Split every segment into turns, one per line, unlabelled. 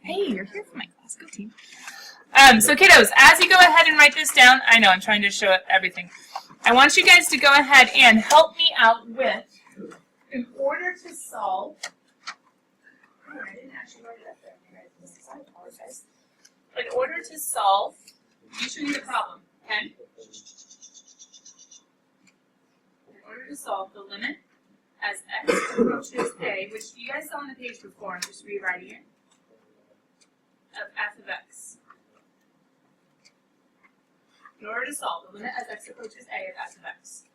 Hey, you're here for my class. Good team. So kiddos, as you go ahead and write this down, I know I'm trying to show everything. I want you guys to go ahead and help me out with, in order to solve, I didn't actually write it up there. I apologize. In order to solve, you should need a problem, okay? In order to solve the limit as x approaches a, which you guys saw on the page before, I'm just rewriting it, of f of x. In order to solve the limit as x approaches a of f of x,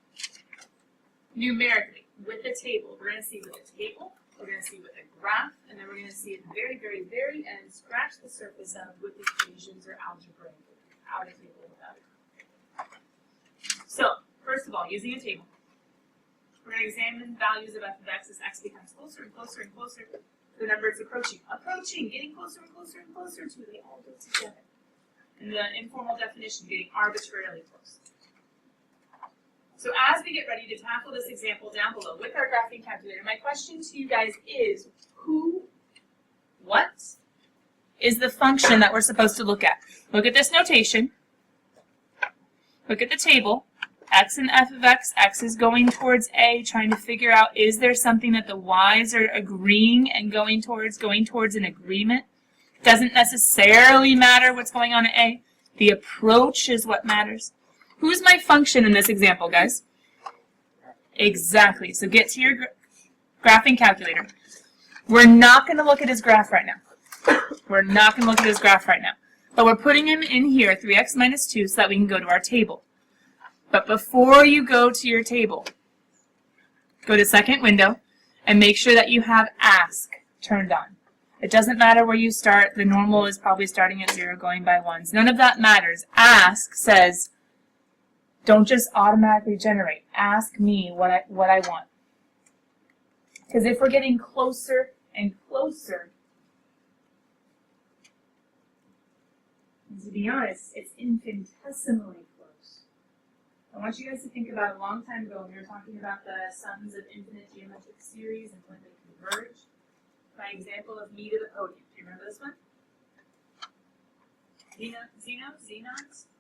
numerically, with the table, we're going to see with the table, we're going to see with a graph, and then we're going to see at the very, very, very end, scratch the surface of with equations or algebra, out of table without it. So, first of all, using a table, we're going to examine values of f of x as x becomes closer and closer and closer to the number it's approaching. Approaching, getting closer and closer and closer to, they all go together. And the informal definition, getting arbitrarily close. So as we get ready to tackle this example down below with our graphing calculator, my question to you guys is, what is the function that we're supposed to look at? Look at this notation. Look at the table. X and f of x, x is going towards a, trying to figure out, is there something that the y's are agreeing and going towards an agreement? Doesn't necessarily matter what's going on at a. The approach is what matters. Who's my function in this example, guys? Exactly. So get to your graphing calculator. We're not going to look at his graph right now. We're not going to look at his graph right now. But we're putting him in here, 3x minus 2, so that we can go to our table. But before you go to your table, go to second window and make sure that you have ask turned on. It doesn't matter where you start. The normal is probably starting at 0, going by 1s. None of that matters. Ask says, don't just automatically generate. Ask me what I want. Because if we're getting closer and closer, and to be honest, it's infinitesimally close. I want you guys to think about a long time ago when we were talking about the sums of infinite geometric series and when they converge. My example of me to the podium. Do you remember this one? Xenos?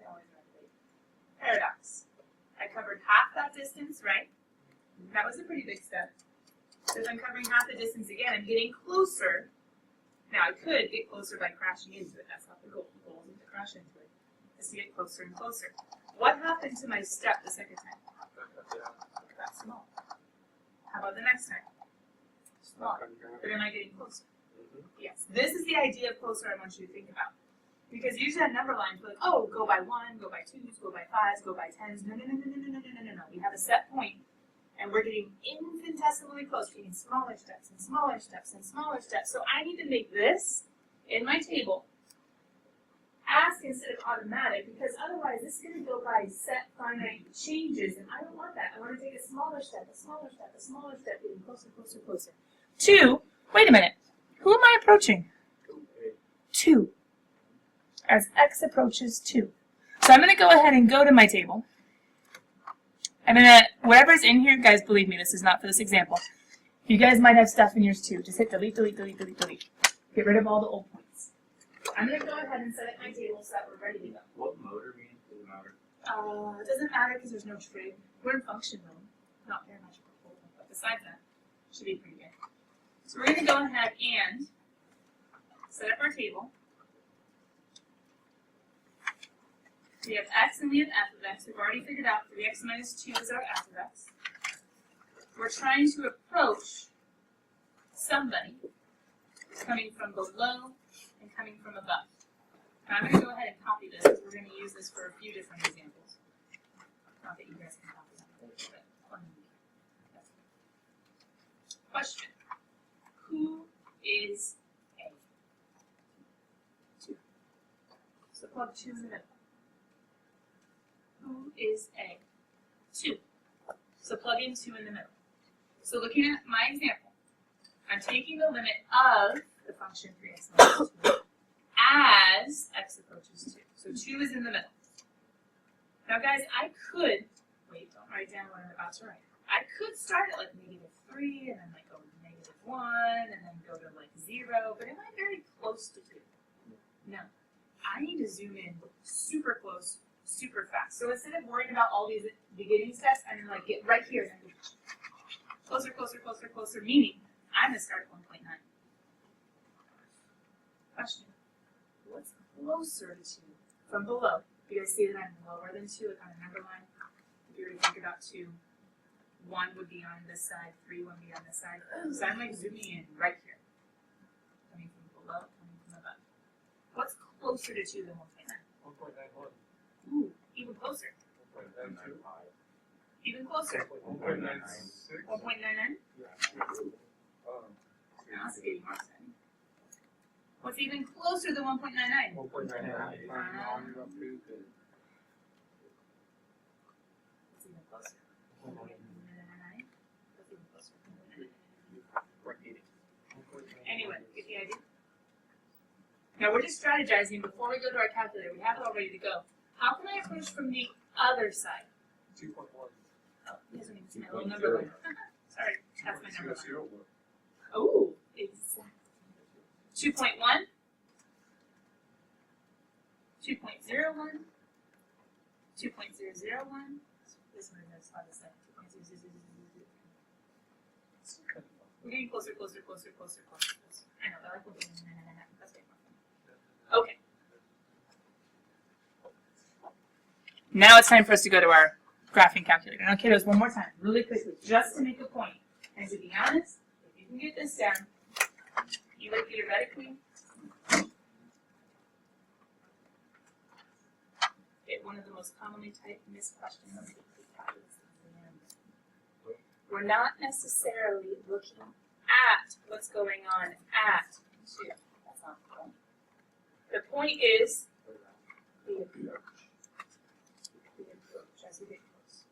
They always remember. Paradox. I covered half that distance, right? That was a pretty big step. So if I'm covering half the distance again, I'm getting closer. Now I could get closer by crashing into it. That's not the goal. The goal isn't to crash into it. It's to get closer and closer. What happened to my step the second time? That's small. How about the next time? Small. But am I getting closer? Yes. This is the idea of closer I want you to think about. Because usually on number lines, we're like, oh, go by 1, go by 2s, go by 5s, go by 10s. No. We have a set point, and we're getting infinitesimally close. We're getting smaller steps and smaller steps and smaller steps. So I need to make this, in my table, ask instead of automatic, because otherwise this is going to go by set finite changes, and I don't want that. I want to take a smaller step, a smaller step, a smaller step, getting closer, closer, closer. 2, wait a minute, who am I approaching? 2. As x approaches 2. So I'm going to go ahead and go to my table. I'm going to, whatever's in here, guys, believe me, this is not for this example. You guys might have stuff in yours too. Just hit delete, delete, delete, delete, delete. Get rid of all the old points. I'm going to go ahead and set up my table so that we're ready to go.
What motor means? Does it matter?
It doesn't matter because there's no trig. We're in function mode, not parametric. But besides that, it should be pretty good. So we're going to go ahead and set up our table. We have x and we have f of x. We've already figured out 3x minus 2 is our f of x. We're trying to approach somebody coming from below and coming from above. Now I'm going to go ahead and copy this because we're going to use this for a few different examples. Not that you guys can copy them, but question. Who is A? 2. So plug 2 in the middle. Who is A? 2. So plug in 2 in the middle. So looking at my example, I'm taking the limit of the function 3x minus 2 as x approaches 2. So 2 is in the middle. Now guys, I could, wait, don't write down what I'm about to write. I could start at like -3 and then like go to -1 and then go to like 0, but am I very close close to 2. No. I need to zoom in super close, super fast. So instead of worrying about all these beginning steps, I'm going to like get right here. Closer, closer, closer, closer, meaning I'm going to start at 1.9. Question. What's closer to 2 from below? You guys see that I'm lower than 2, like on a number line? If you were to think about 2, 1 would be on this side, 3 would be on this side. So I'm like zooming in right here. Coming from below, coming from above. What's closer to 2 than 1.9?
1.91.
Ooh, even closer.
1.92.
Even closer.
1.96.
1.99?
Yeah.
Now it's getting more exciting. What's even closer than 1.99?
1.99.
What's even closer? 1.99? What's even closer? Anyway, get the idea? Now we're just strategizing before we go to our calculator. We have it all ready to go. How can I approach from the other side?
2.1.
Oh, you guys don't even see my little number line. Sorry, that's my number line.
0.
Oh, exactly. 2.1. 2.01. 2.001. This one is fun to say. 2.000. We're getting closer, closer, closer, closer, closer, closer. I know, I like looking at that's way more fun. Okay. Now it's time for us to go to our graphing calculator. Now, kiddos, one more time, really quickly, just to make a point. And to be honest, if you can get this down, you would theoretically get one of the most commonly typed missed questions on the calculus exam. We're not necessarily looking at what's going on at 2. That's not the point. The point is the approach. The approach as we get close.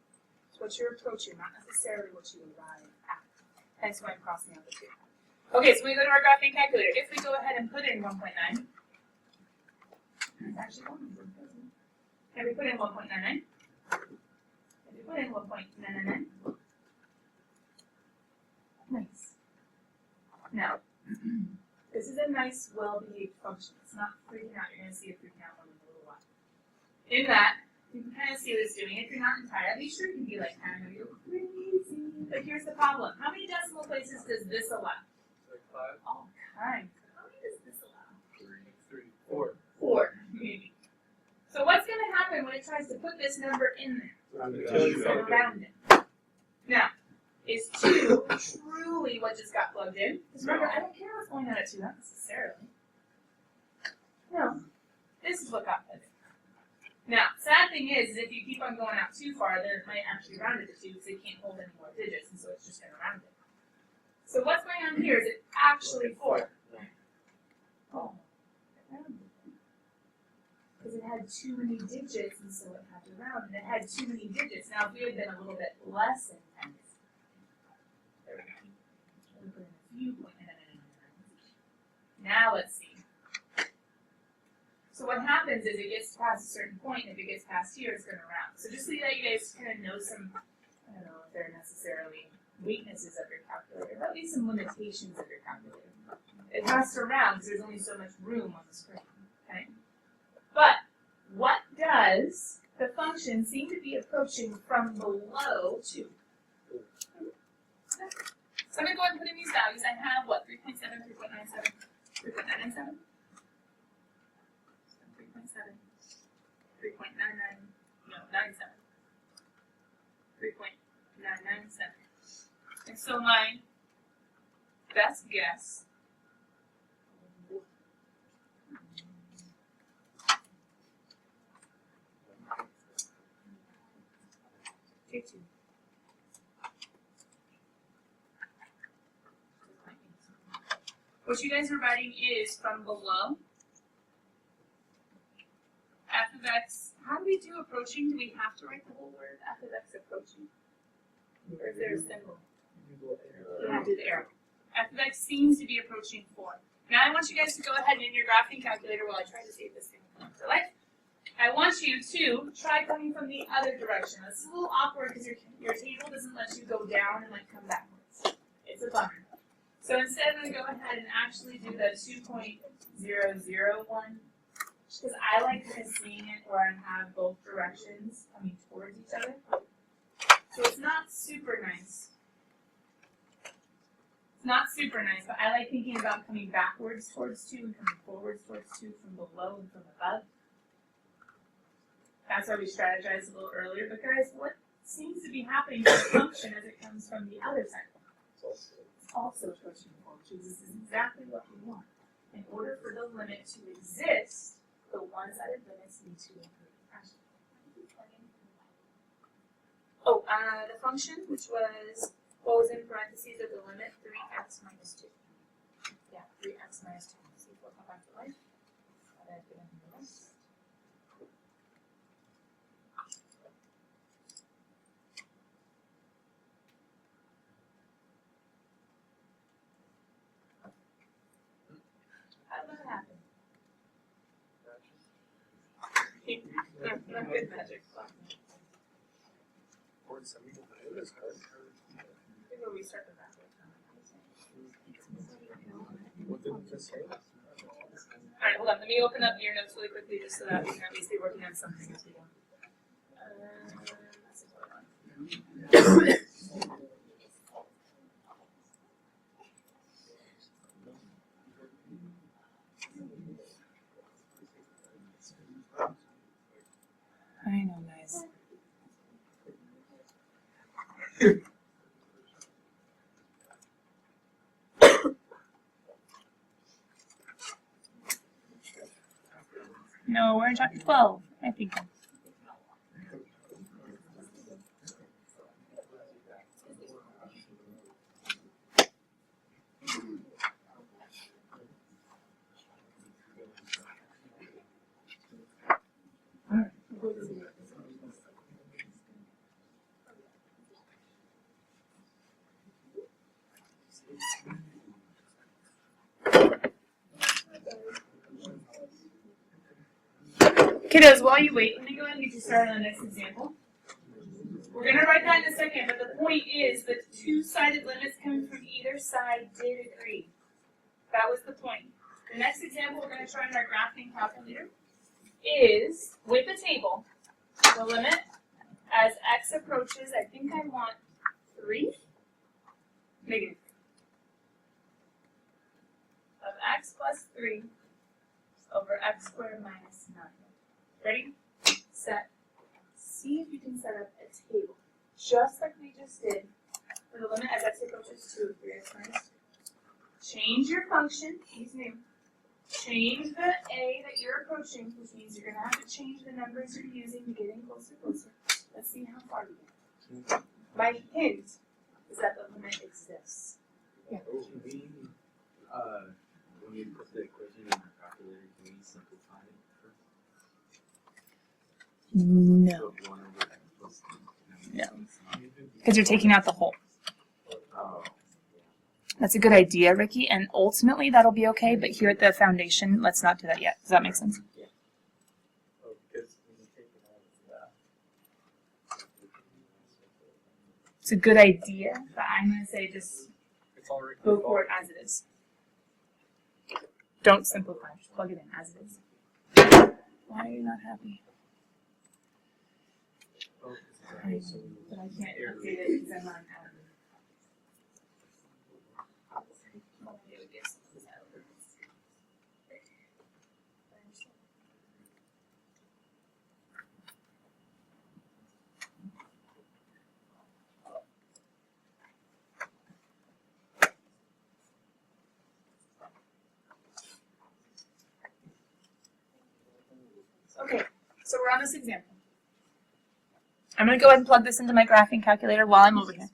It's what you're approaching, not necessarily what you arrive at. Hence why I'm crossing out the 2. Okay, so we go to our graphing calculator. If we go ahead and put in 1.9, it's actually 1. And we put in 1.99. And we put in 1.999. Nice. Now, this is a nice, well-behaved function. It's not freaking out. You're going to see it freaking out in a little while. In that, you can kind of see what it's doing. If you're not entirely sure, you can be like, I know you're crazy. But here's the problem. How many decimal places does this allow?
Like 5.
All kinds. How many does this allow?
3. 4.
4, maybe. So what's going to happen when it tries to put this number in there? It's going to round it. Now, is 2 truly what just got plugged in? Because remember, I don't care what's going on at 2, not necessarily. No, this is what got plugged in. Now, sad thing is if you keep on going out too far, then it might actually round it to 2 because it can't hold any more digits, and so it's just going to round it. So what's going on here is it actually 4. Oh, it rounded it. Because it had too many digits, and so it had to round, and it had too many digits. Now, if we had been a little bit less intense, there we go. We put in a few points. Now let's see. So what happens is it gets past a certain point, and if it gets past here, it's going to round. So just so that you guys kind of know some, I don't know if they're necessarily weaknesses of your calculator, but at least some limitations of your calculator. It has to round because there's only so much room on the screen. Okay? But what does the function seem to be approaching from below to? So I'm going to go ahead and put in these values. I have what? 3.7, 3.97, 3.997? 3.7, 3.99, no, 97, 3.997. And so my best guess take 2. What you guys are writing is from below. F of x, how do we do approaching? Do we have to write the whole word F of x approaching? Or is there a symbol? We have to do the arrow. F of x seems to be approaching 4. Now I want you guys to go ahead and in your graphing calculator while I try to save this thing for life. I want you to try coming from the other direction. It's a little awkward because your table doesn't let you go down and like come backwards. It's a bummer. So instead I'm going to go ahead and actually do the 2.001, because I like kind of seeing it where I have both directions coming towards each other. So it's not super nice. It's not super nice, but I like thinking about coming backwards towards 2 and coming forwards towards 2 from below and from above. That's why we strategized a little earlier. But guys, what seems to be happening to the function as it comes from the other side? It's also approaching forward, which is exactly what we want. In order for the limit to exist, the one-sided limits need to include oh, the function, which was what was in parentheses of the limit, 3x minus 2. Yeah, 3x minus 2. See if we'll come back to life. How did that happen? Not good magic. Maybe we'll restart the back.
What did it just say?
Alright, hold on. Let me open up your notes really quickly just so that we can at least be working on something as we go. That's a good one. I know, guys. No, we're in chapter 12, I think. Kiddos, while you wait, let me go ahead and get you started on the next example. We're going to write that in a second, but the point is that two-sided limits coming from either side did agree. That was the point. The next example we're going to try in our graphing calculator is, with a table, the limit as x approaches, I think I want 3, negative, of x plus 3 over x squared minus 9. Ready, set, see if you can set up a table, just like we just did for the limit as x approaches 2 of 3x minus 2. Change your function, he's new. Change the a that you're approaching, which means you're going to have to change the numbers you're using to get in closer. Let's see how far you get. My hint is that the limit exists. Yeah.
Can we, when we put the equation in our calculator, can we simplify it first?
No.
So 1 over x plus 2.
No. Because you're taking out the whole.
Oh.
That's a good idea, Ricky, and ultimately that'll be okay, but here at the foundation, let's not do that yet. Does that make sense?
Yeah. Oh, because when you take it out of that.
It's a good idea, but I'm going to say just
It's already
go for it as it is. Don't simplify, just plug it in as it is. Why are you not happy?
Oh,
I know, but I can't update it because I'm not an admin. Okay, so we're on this example. I'm going to go ahead and plug this into my graphing calculator while I'm over here.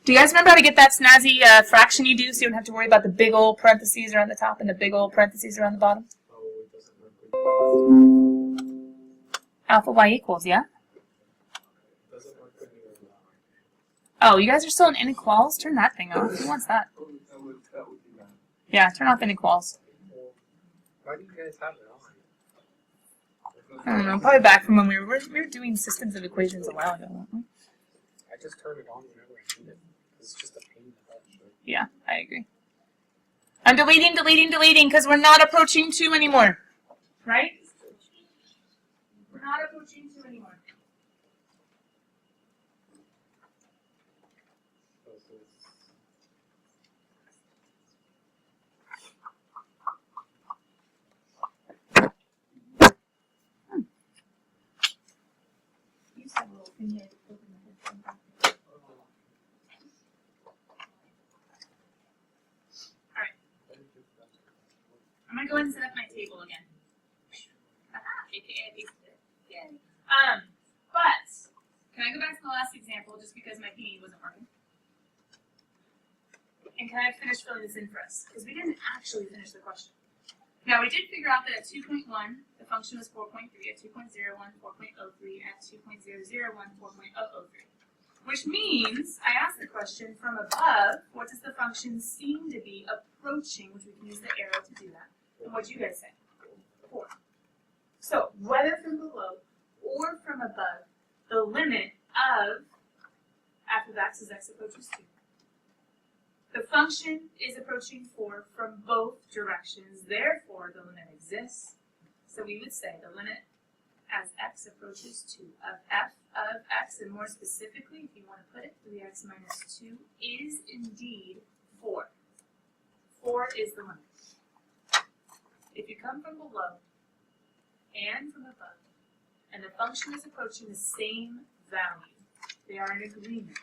Do you guys remember how to get that snazzy fraction you do so you don't have to worry about the big old parentheses around the top and the big old parentheses around the bottom?
Oh, it doesn't work with
Alpha y equals, yeah?
it doesn't work with your
Oh, you guys are still in inequals? Turn that thing off. Who wants that?
that would be bad.
Yeah, turn off inequals.
Well, why do you guys have it on?
I don't know, probably back from when we were doing systems of equations a while ago, weren't we?
I just turn it on whenever I need it. It's just a pain in the butt.
Yeah, I agree. I'm deleting, because we're not approaching 2 anymore. Right? We're not approaching 2 anymore. You said a little thing here to open the headphone back. I'm gonna go ahead and set up my table again. AKA I pasted it. Yay. But can I go back to the last example just because my thingy wasn't working? And can I finish filling this in for us? Because we didn't actually finish the question. Now we did figure out that at 2.1 the function was 4.3, at 2.01 4.03, at 2.001 4.003. Which means I asked the question from above, what does the function seem to be approaching, which we can use the arrow to do that. And what do you guys say? 4. So whether from below or from above, the limit of f of x as x approaches 2. The function is approaching 4 from both directions, therefore the limit exists. So we would say the limit as x approaches 2 of f of x, and more specifically, if you want to put it, 3x minus 2 is indeed 4. 4 is the limit. If you come from below and from above, and the function is approaching the same value, they are in agreement.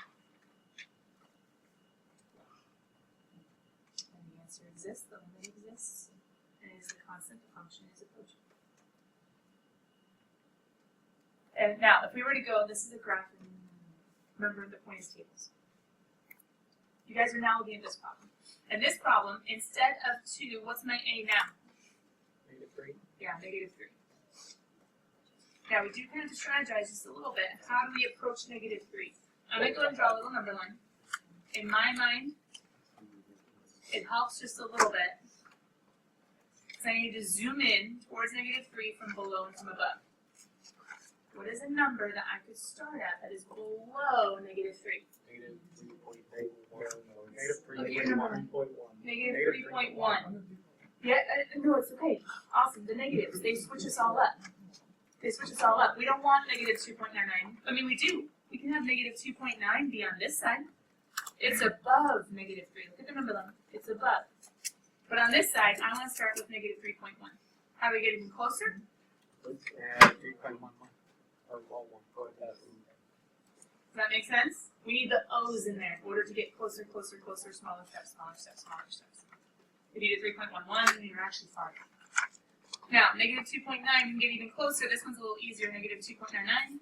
And the answer exists, the limit exists, and it is the constant the function is approaching. And now, if we were to go, this is a graph, and remember the point is tables. You guys are now looking at this problem. And this problem, instead of 2, what's my a now?
-3.
Yeah, -3. Now we do kind of strategize just a little bit. How do we approach -3? I'm going to go ahead and draw a little number line. In my mind, it helps just a little bit. Because I need to zoom in towards -3 from below and from above. What is a number that I could start at that is below -3? -3.1. Yeah, no, it's okay. Awesome. The negatives, they switch us all up. They switch us all up. We don't want -2.99. I mean, we do. We can have -2.9 be on this side. It's above -3. Look at the number line. It's above. But on this side, I want to start with -3.1. How do we get even closer?
And 3.11. Or all one.
Does that make sense? We need the O's in there in order to get closer, closer, closer, smaller steps, smaller steps, smaller steps. If you do 3.11, then you're actually farther. Now, -2.9, you can get even closer. This one's a little easier, -2.99.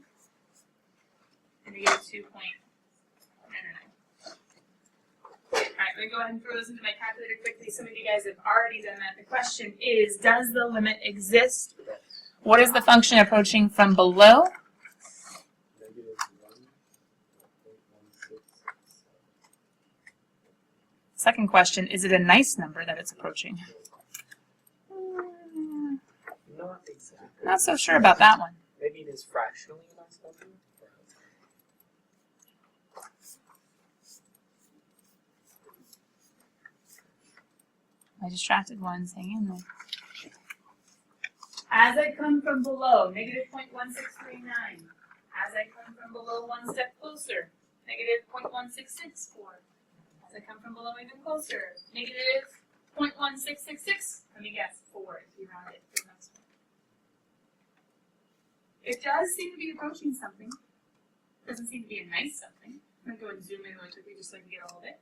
And -2.99. Alright, let me go ahead and throw this into my calculator quickly. Some of you guys have already done that. The question is, does the limit exist? What is the function approaching from below? Second question, is it a nice number that it's approaching?
Not exactly.
Not so sure about that one.
Maybe it is fractionally a nice number.
My distracted one's hanging in there. As I come from below, -0.1639. As I come from below one step closer, -0.1664. As I come from below even closer, -0.1666. Let me guess, 4 if you round it to the next one. It does seem to be approaching something. It doesn't seem to be a nice something. I'm going to go and zoom in really quickly just so I can get all of it.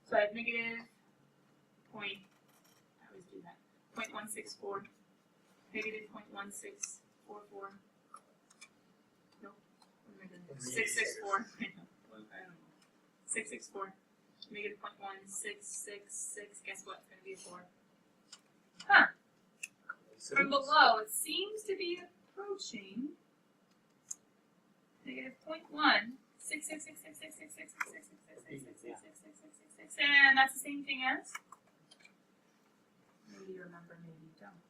So I have -0.164. -0.1644. Nope. What am I doing? 664. 664. -0.1666. Guess what? It's going to be a 4. Huh. From below, it seems to be approaching -0.1. 66666666666666666, and that's the same thing as. Maybe you remember, maybe you don't.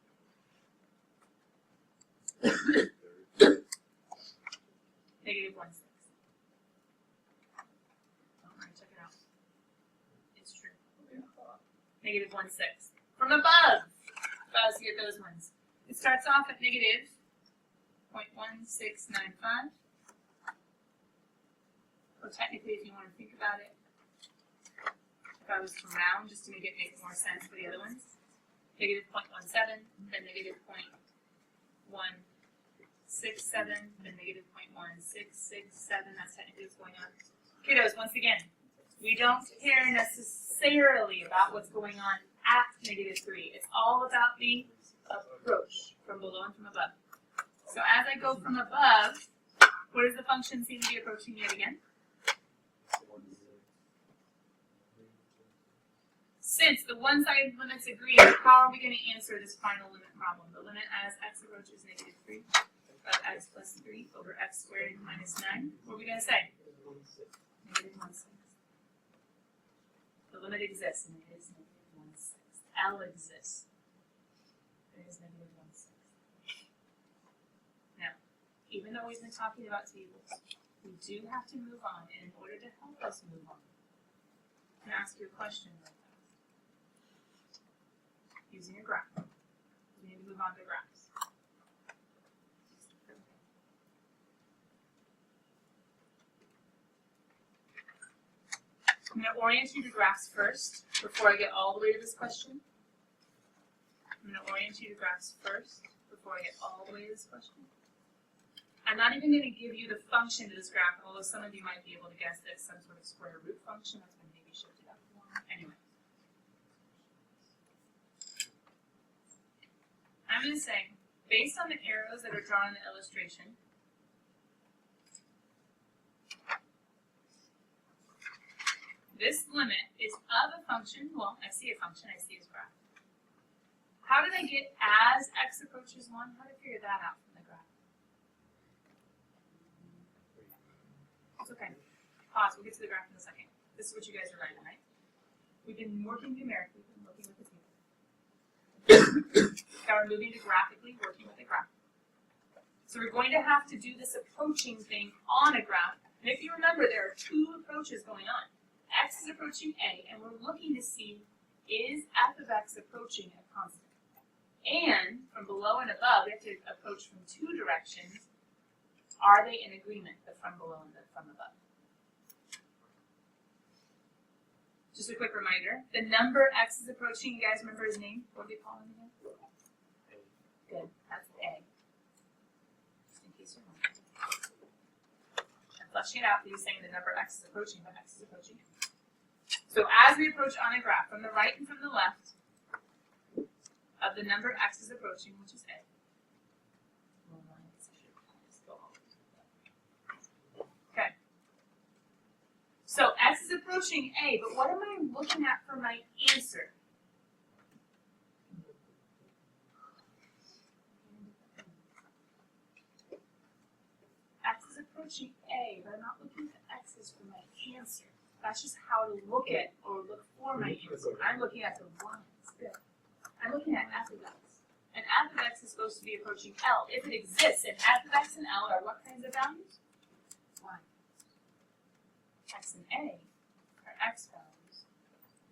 negative 1/6. From above, let's get those ones. It starts off at negative 0.1695. Or technically, if you want to think about it, if I was to round just to make it make more sense for the other ones, negative 0.17, then negative 0.167, then negative 0.1667. That's technically what's going on. Kiddos, once again, we don't care necessarily about what's going on at negative 3. It's all about the approach from below and from above. So as I go from above, what does the function seem to be approaching yet again? Since the one-sided limits agree, how are we going to answer this final limit problem? The limit as x approaches negative 3 of x plus 3 over x squared minus 9. What are we going to say? Negative 1/6. The limit exists, and it is negative 1/6. L exists. It is negative 1/6. Now, even though we've been talking about tables, we do have to move on, and in order to help us move on, I'm going to ask you a question real fast. Using a graph. We need to move on to graphs. I'm going to orient you to graphs first before I get all the way to this question. I'm going to orient you to graphs first before I get all the way to this question. I'm not even going to give you the function to this graph, although some of you might be able to guess that it's some sort of square root function that's been maybe shifted up one. Anyway. I'm going to say, based on the arrows that are drawn in the illustration, this limit is of a function. Well, I see a function, I see its graph. How did I get as x approaches 1? How did I figure that out from the graph? It's okay. Pause, we'll get to the graph in a second. This is what you guys are writing, right? We've been working numerically, we've been working with the table. Now we're moving to graphically working with a graph. So we're going to have to do this approaching thing on a graph. And if you remember, there are two approaches going on. X is approaching A, and we're looking to see, is f of x approaching a constant? And from below and above, we have to approach from two directions. Are they in agreement, the from below and the from above? Just a quick reminder, the number x is approaching, you guys remember his name? What do we call him again? Good, that's A. Just in case you're wondering. I'm fleshing it out for you, saying the number x is approaching, but x is approaching it. So as we approach on a graph, from the right and from the left, of the number x is approaching, which is A. Okay. So x is approaching A, but what am I looking at for my answer? X is approaching A, but I'm not looking at x's for my answer. That's just how to look at or look for my answer. I'm looking at the lines. Good. I'm looking at f of x. And f of x is supposed to be approaching L. If it exists, and f of x and L are what kinds of values? Y. X and A are x values.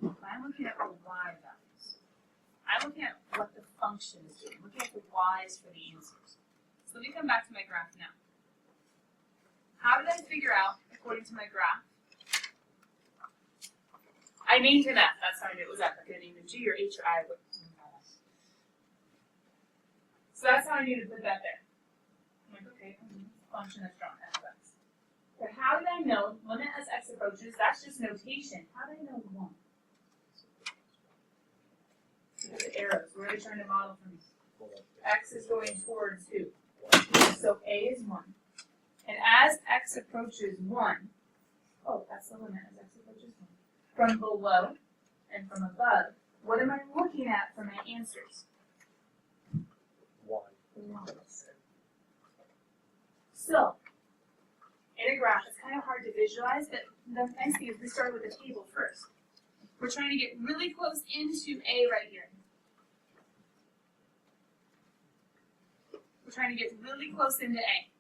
But I'm looking at the y values. I'm looking at what the function is doing. I'm looking at the y's for the answers. So let me come back to my graph now. How did I figure out, according to my graph? I named him F. That's how I knew it was F. I could have named him G or H or I. So that's how I knew to put that there. I'm like, okay, function that's drawn f of x. But how did I know limit as x approaches? That's just notation. How did I know 1? Look at the arrows. Where are they trying to model for me? X is going towards who? So A is 1. And as x approaches 1, oh, that's the limit as x approaches 1. From below and from above, what am I looking at for my answers?
1.
So, in a graph, it's kind of hard to visualize, but the nice thing is we started with a table first. We're trying to get really close into A right here. We're trying to get really close into A.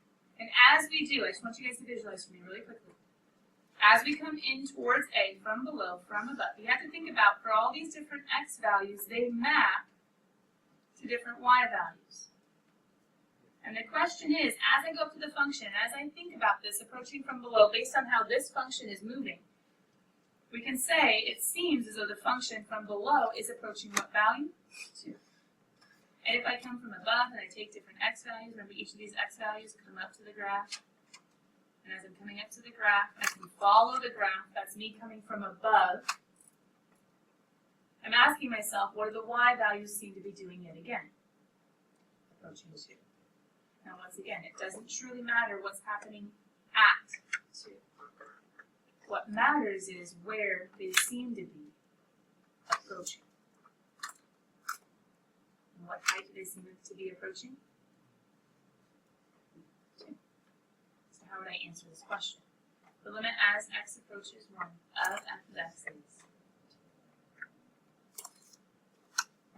And as we do, I just want you guys to visualize for me really quickly. As we come in towards A from below, from above, you have to think about for for all these different x values, they map to different y values. And the question is, as I go up to the function, as I think about this approaching from below, based on how this function is moving, we can say it seems as though the function from below is approaching what value? 2. And if I come from above and I take different x values, remember each of these x values come up to the graph. And as I'm coming up to the graph, I can follow the graph. That's me coming from above. I'm asking myself, what do the y values seem to be doing yet again? Approaching 2. Now once again, it doesn't truly matter what's happening at 2. What matters is where they seem to be approaching. And what height do they seem to be approaching? 2. So how would I answer this question? The limit as x approaches 1 of f of x is.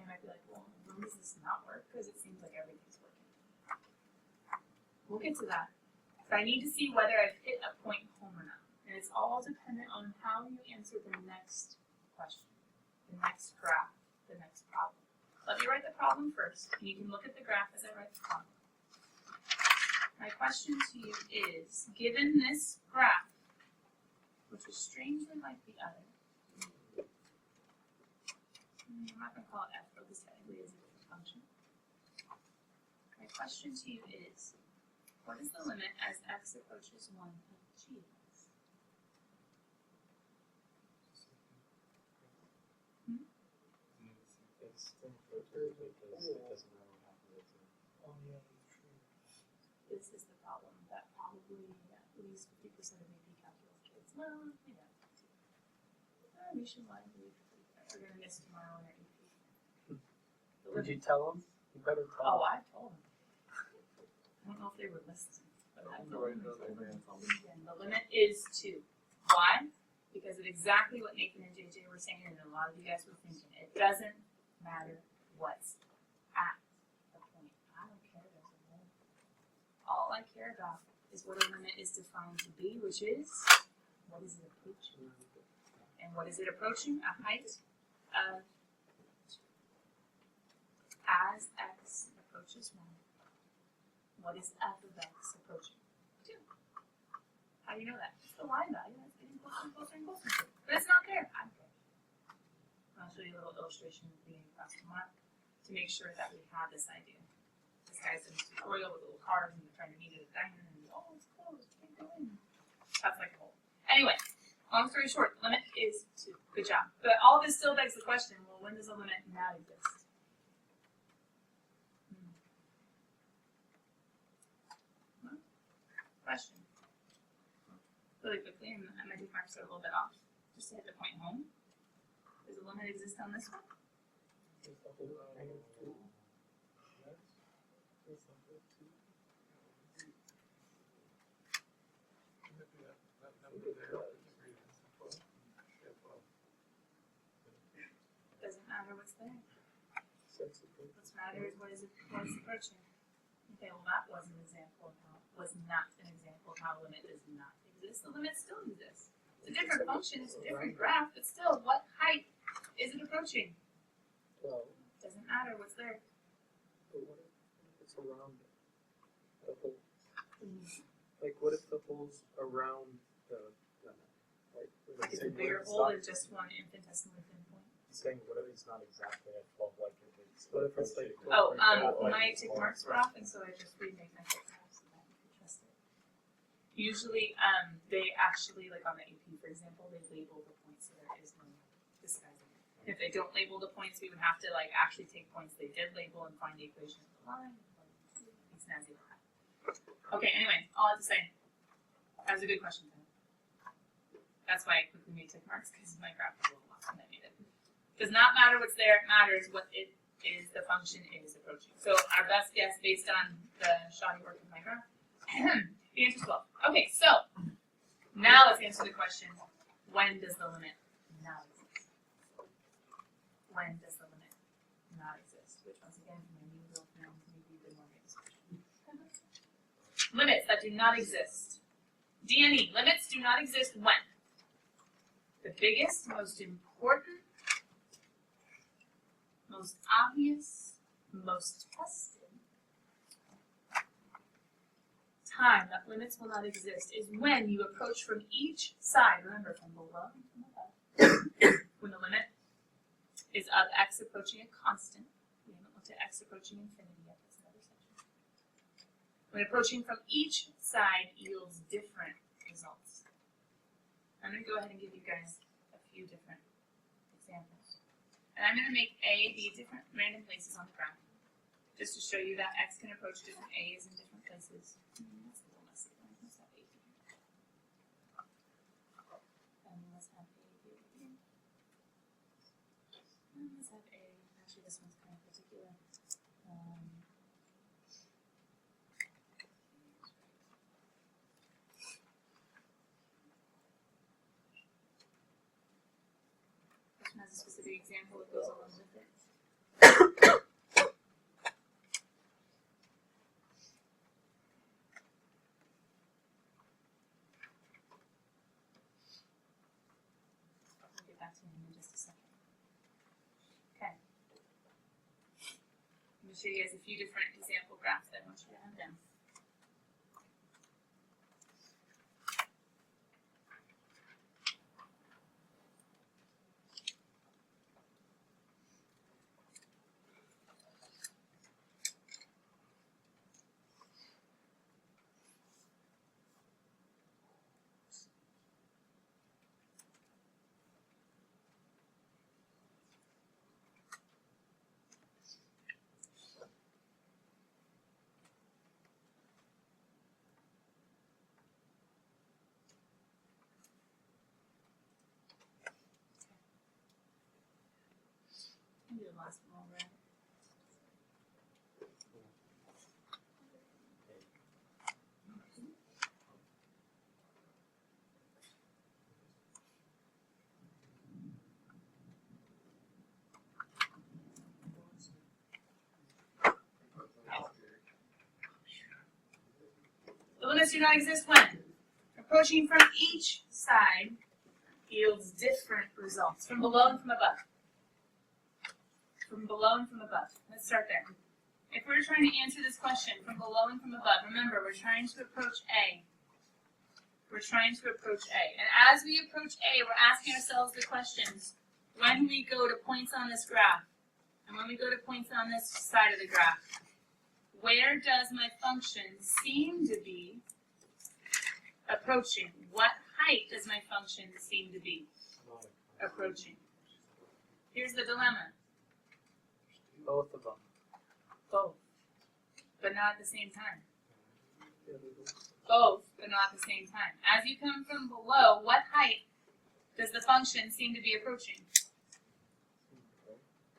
I might be like, well, when does this not work? Because it seems like everything's working. We'll get to that. But I need to see whether I've hit a point home or not. And it's all dependent on how you answer the next question, the next graph, the next problem. Let me write the problem first, and you can look at the graph as I write the problem. My question to you is, given this graph, which is strangely like the other, I'm not going to call it f, but this technically is a different function. My question to you is, what is the limit as x approaches 1 of g? This is the problem that probably at least 50% of AP calculus kids, well, you know, nationwide, are going to miss tomorrow in their AP.
Did you tell them? You better
Oh,
tell them.
I told them. I don't know if they were listening, but I told them. The limit is 2. Why? Because of exactly what Nathan and JJ were saying, and a lot of you guys were thinking. It doesn't matter what's at the point. I don't care. There's a limit. All I care about is what a limit is defined to be, which is, what is it approaching? And what is it approaching? A height of 2. As x approaches 1, what is f of x approaching? 2. How do you know that? It's the y value that's getting closer and closer and closer. But it's not there. I don't care. I'll show you a little illustration at the beginning of class tomorrow to make sure that we have this idea. This guy's in a tutorial with little cars and they're trying to meet at a diner and oh, it's closed, can't go in. That's like a whole. Anyway, long story short, the limit is 2. Good job. But all of this still begs the question, well, when does a limit not exist? Question. Really quickly, and my tick marks are a little bit off, just to hit the point home. Does a limit exist on this one? Doesn't matter what's there. What matters is what is approaching. Okay, well that was an example of how, was not an example of how a limit does not exist. The limit still exists. It's a different function, it's a different graph, but still, what height is it approaching?
Well,
Doesn't matter what's there.
but what if it's around the hole? Like, what if the hole's around the limit? Like,
Like it's a bigger hole than just one infinitesimally thin point.
saying, what if it's not exactly at 12, like if it's, what if it's like,
Oh, my tick marks were off, and so I just remake my tick marks so that you can trust it. Usually, they actually, like on the AP, for example, they label the points so there is no disguising it. If they don't label the points, we would have to like actually take points they did label and find the equation of the line. It's snazzy like that. Okay, anyway, all I have to say, that was a good question, Tim. That's why I quickly made tick marks, because my graph was a little off and I made it. Does not matter what's there, it matters what it is the function is approaching. So our best guess based on the shoddy work of my graph, the answer is 12. Okay, so now let's answer the question, when does the limit not exist? When does the limit not exist? Which once again, my new girlfriend maybe the more limits that do not exist. D&E, limits do not exist when? The biggest, most important most obvious, most tested time that limits will not exist is when you approach from each side, remember from below and from above, when the limit is of x approaching a constant. We haven't looked at x approaching infinity yet, that's another section. When approaching from each side yields different results. I'm going to go ahead and give you guys a few different examples. And I'm going to make A, B different random places on the graph, just to show you that x can approach different A's in different places. That's a little messy. Let's have A here. And let's have A here. And let's have A. Actually, this one's kind of particular. This one has a specific example that goes along with it. I'll get back to him in just a second. Okay. I'm going to show you guys a few different example graphs that I want you to have down. I'll do the last one all right. The limits do not exist when approaching from each side yields different results, from below and from above. From below and from above. Let's start there. If we're trying to answer this question from below and from above, remember we're trying to approach A. We're trying to approach A. And as we approach A, we're asking ourselves the questions, when we go to points on this graph, and when we go to points on this side of the graph, where does my function seem to be approaching? What height does my function seem to be approaching? Here's the dilemma.
Both of them.
Both, but not at the same time. Both, but not at the same time. As you come from below, what height does the function seem to be approaching?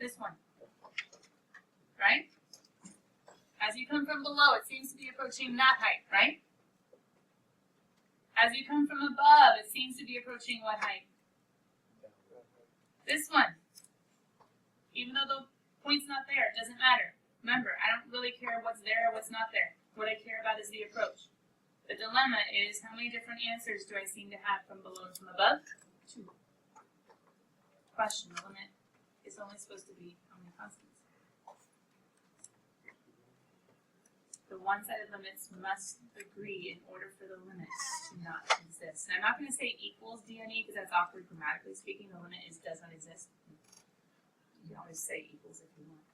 This one. Right? As you come from below, it seems to be approaching that height, right? As you come from above, it seems to be approaching what height? This one. Even though the point's not there, it doesn't matter. Remember, I don't really care what's there or what's not there. What I care about is the approach. The dilemma is, how many different answers do I seem to have from below and from above? 2. Question, the limit is only supposed to be how many constants? The one-sided limits must agree in order for the limits to not exist. And I'm not going to say equals DNE because that's awkward grammatically speaking. The limit does not exist. You can always say equals if you want.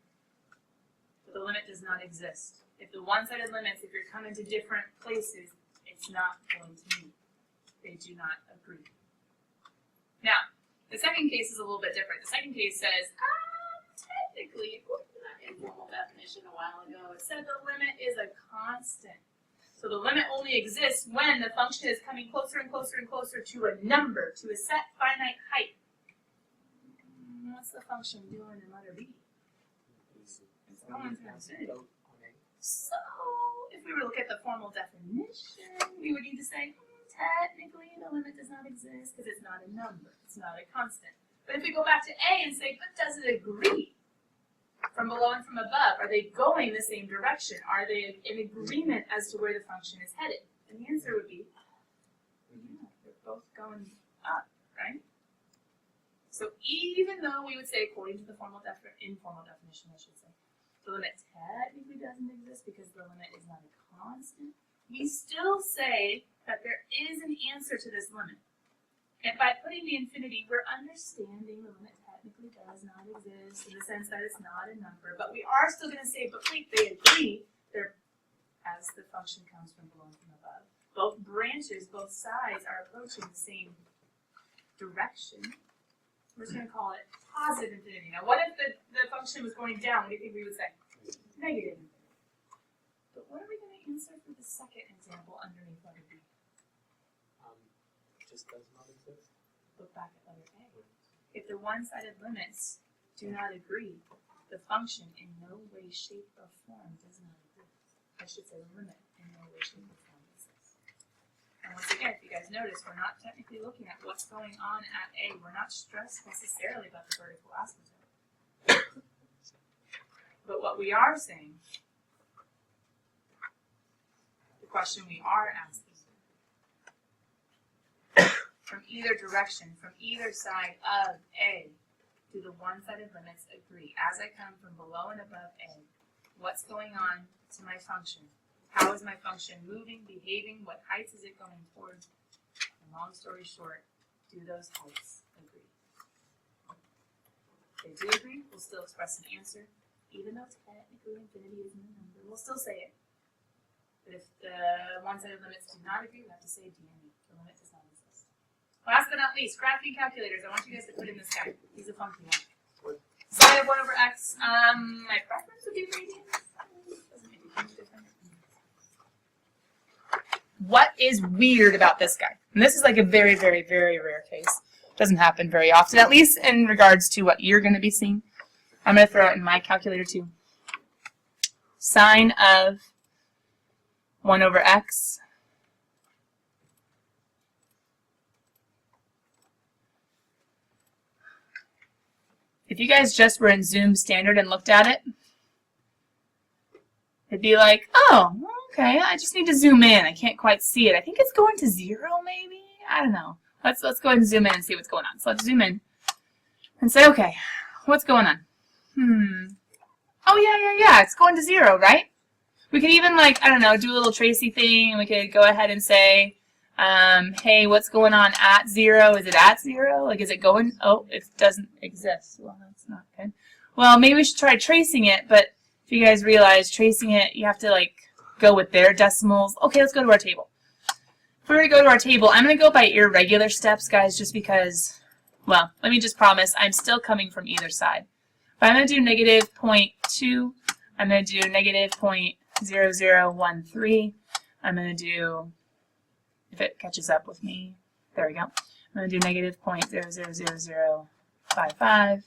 But the limit does not exist. If the one-sided limits, if you're coming to different places, it's not going to meet. They do not agree. Now, the second case is a little bit different. The second case says, technically, according to that informal definition a while ago, it said the limit is a constant. So the limit only exists when the function is coming closer and closer and closer to a number, to a set finite height. What's the function doing in letter B? It's going to infinity. So, if we were to look at the formal definition, we would need to say, technically the limit does not exist because it's not a number, it's not a constant. But if we go back to A and say, but does it agree? From below and from above, are they going the same direction? Are they in agreement as to where the function is headed? And the answer would be, yeah, they're both going up, right? So even though we would say, according to the informal definition, I should say, the limit technically doesn't exist because the limit is not a constant, we still say that there is an answer to this limit. And by putting the infinity, we're understanding the limit technically does not exist in the sense that it's not a number. But we are still going to say, but wait, they agree. They're, as the function comes from below and from above, both branches, both sides are approaching the same direction. We're just going to call it positive infinity. Now, what if the function was going down? What do you think we would say? Negative infinity. But what are we going to answer for the second example underneath letter B?
Just does not exist.
Look back at letter A. If the one-sided limits do not agree, the function in no way, shape, or form does not exist. I should say the limit in no way, shape, or form exists. And once again, if you guys notice, we're not technically looking at what's going on at A. We're not stressed necessarily about the vertical asymptote. But what we are saying, the question we are asking, from either direction, from either side of A, do the one-sided limits agree? As I come from below and above A, what's going on to my function? How is my function moving, behaving? What heights is it going towards? And long story short, do those heights agree? If they do agree, we'll still express an answer. Even though technically infinity isn't a number, we'll still say it. But if the one-sided limits do not agree, we have to say DNE. The limit does not exist. Last but not least, graphing calculators. I want you guys to put in this guy. He's a funky one. Sine of 1 over x. My preference would be radians. Doesn't make a huge difference. What is weird about this guy? And this is like a very, very, very rare case. Doesn't happen very often, at least in regards to what you're going to be seeing. I'm going to throw it in my calculator too. Sine of 1 over x. If you guys just were in Zoom Standard and looked at it, it'd be like, oh, okay, I just need to zoom in. I can't quite see it. I think it's going to 0 maybe? I don't know. Let's go ahead and zoom in and see what's going on. So let's zoom in and say, okay, what's going on? Oh, yeah, it's going to 0, right? We could even, like, I don't know, do a little Tracy thing, and we could go ahead and say, hey, what's going on at 0? Is it at 0? Like, is it going? Oh, it doesn't exist. Well, that's not good. Well, maybe we should try tracing it, but if you guys realize tracing it, you have to, like, go with their decimals. Okay, let's go to our table. If we're going to go to our table, I'm going to go by irregular steps, guys, just because, well, let me just promise, I'm still coming from either side. If I'm going to do negative 0.2, I'm going to do negative 0.0013. I'm going to do, if it catches up with me, there we go. I'm going to do negative 0.000055.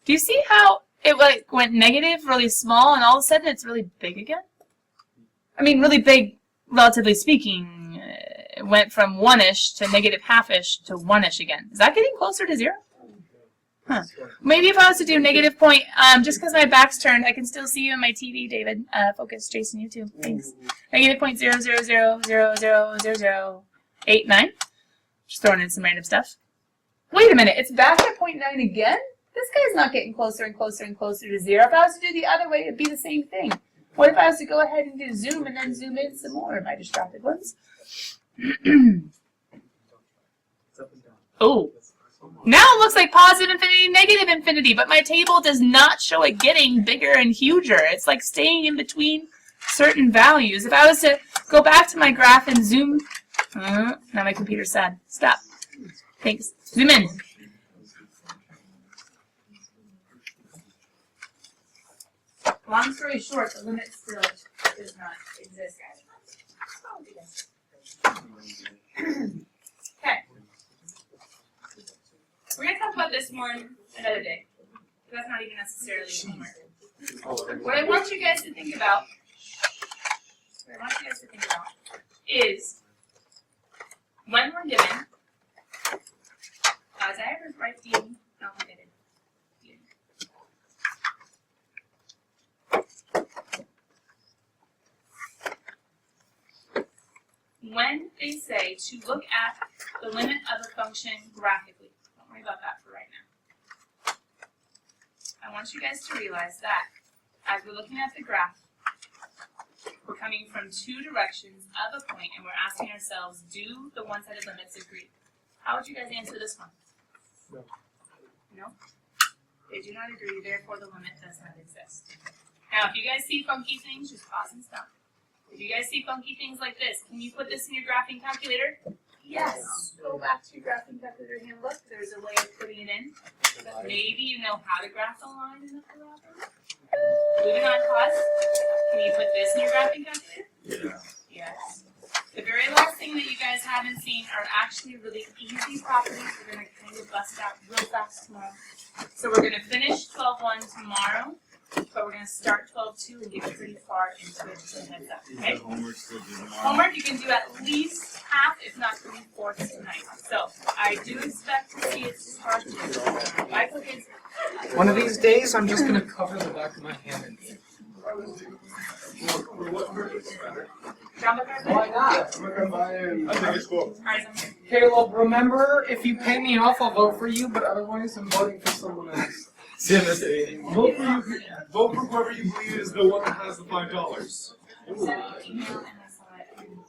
Do you see how it like went negative really small and all of a sudden it's really big again? I mean, really big, relatively speaking. It went from 1-ish to negative half-ish to 1-ish again. Is that getting closer to 0? Huh. Maybe if I was to do negative point, just because my back's turned, I can still see you on my TV, David. Focus, Jason, you too. Thanks. Negative 0.00000089. Just throwing in some random stuff. Wait a minute, it's back at 0.9 again? This guy's not getting closer and closer and closer to 0. If I was to do the other way, it'd be the same thing. What if I was to go ahead and do zoom and then zoom in some more? Am I distracted ones? Oh. Now it looks like positive infinity, negative infinity, but my table does not show it getting bigger and huger. It's like staying in between certain values. If I was to go back to my graph and zoom, now my computer's sad. Stop. Thanks. Zoom in. Long story short, the limit still does not exist, guys. Okay. We're going to talk about this more another day. That's not even necessarily homework. What I want you guys to think about, is when we're given, as I ever write D, no, I didn't. when they say to look at the limit of a function graphically, don't worry about that for right now. I want you guys to realize that as we're looking at the graph, we're coming from two directions of a point and we're asking ourselves, do the one-sided limits agree? How would you guys answer this one?
No.
No? They do not agree, therefore the limit does not exist. Now, if you guys see funky things, just pause and stop. If you guys see funky things like this, can you put this in your graphing calculator? Yes. Go back to your graphing calculator handbook. There's a way of putting it in. But maybe you know how to graph a line in the parabola. Moving on, pause. Can you put this in your graphing calculator?
Yeah.
Yes. The very last thing that you guys haven't seen are actually really easy properties we're going to kind of bust out real fast tomorrow. So we're going to finish 12.1 tomorrow, but we're going to start 12.2 and get pretty far into it, so heads up,
Is
okay?
the homework still due tomorrow?
Homework you can do at least half, if not 3/4 tonight. So I do expect to see it start to. Right, so kids?
One of these days, I'm just gonna cover the back of my hand in ink.
Drama card?
Why not?
I think it's cool.
Alright, so I'm here.
Caleb, remember, if you pay me off, I'll vote for you, but otherwise, I'm voting for someone else.
Vote for whoever you believe is the one that has the $5.
Send me an email and I saw it in the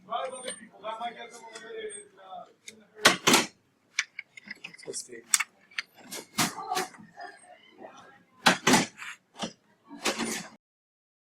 5 other people, that might get them eliminated in the hurry.
Let's see.